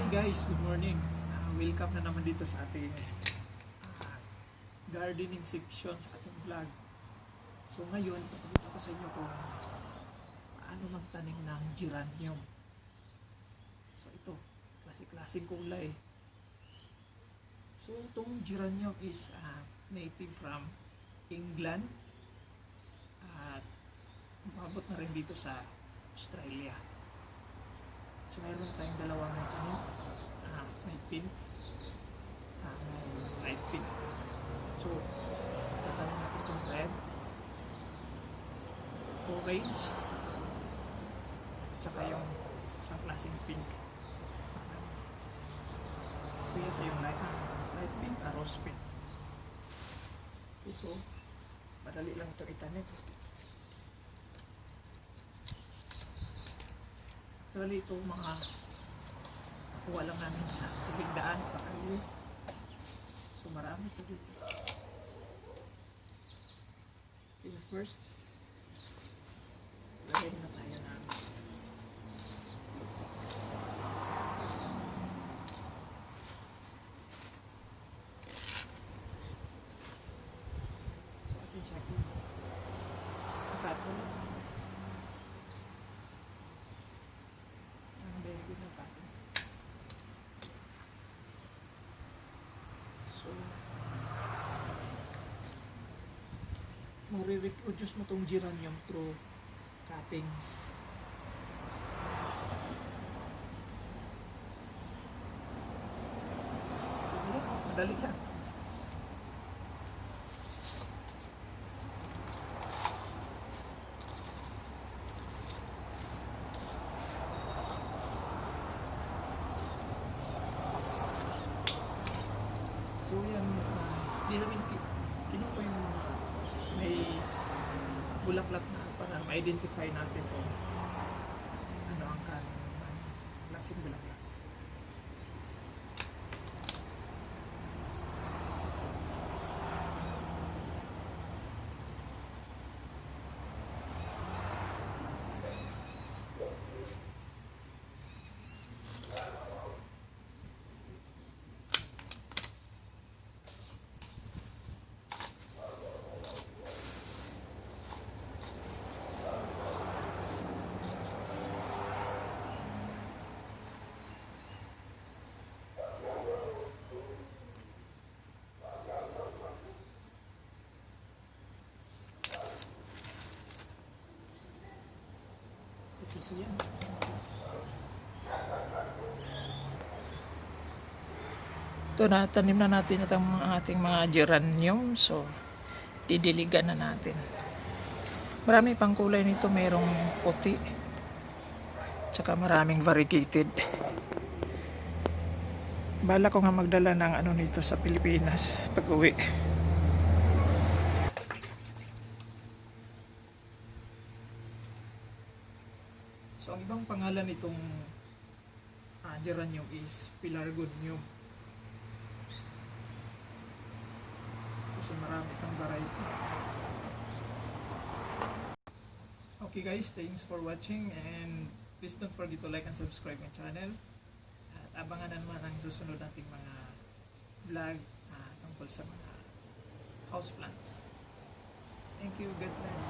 Guys, good morning. Welcome na naman dito sa ating gardening section sa ating vlog. So ngayon, papakita ko sa inyo kung paano magtanim ng geranium. So ito, klase-klaseng kulay. So itong geranium is native from England at umabot na rin dito sa Australia. So mayroon tayong dalawang tanim. May pink, may light pink. So tatanim natin itong red, orange, tsaka yung isang klaseng pink. Ito yata yung light pink, rose pink. Okay, so madali lang ito itanim. Actually ito mga nakuha lang namin sa tubig daan sa kalye. So marami ito dito. Okay, first lagay na tayo ng so ating checking tapon ang baby na tapon. So marireproduce mo itong geranium through cuttings. So madali lang. So yan, hindi namin kinuha yung may bulaklak na para ma-identify natin kung ano ang klaseng bulaklak. So yan. Ito na, tanim na natin itong ating mga geranium. So, didiligan na natin. Marami pang kulay nito. Mayroong puti. Tsaka maraming variegated. Bala ko nga magdala ng ano nito sa Pilipinas pag uwi. So, ang ibang pangalan nitong geranium is pelargonium. So, marami itong variety. Okay guys, thanks for watching and please don't forget to like and subscribe my channel. At abangan naman ang susunod nating mga vlog tungkol sa mga houseplants. Thank you, God bless.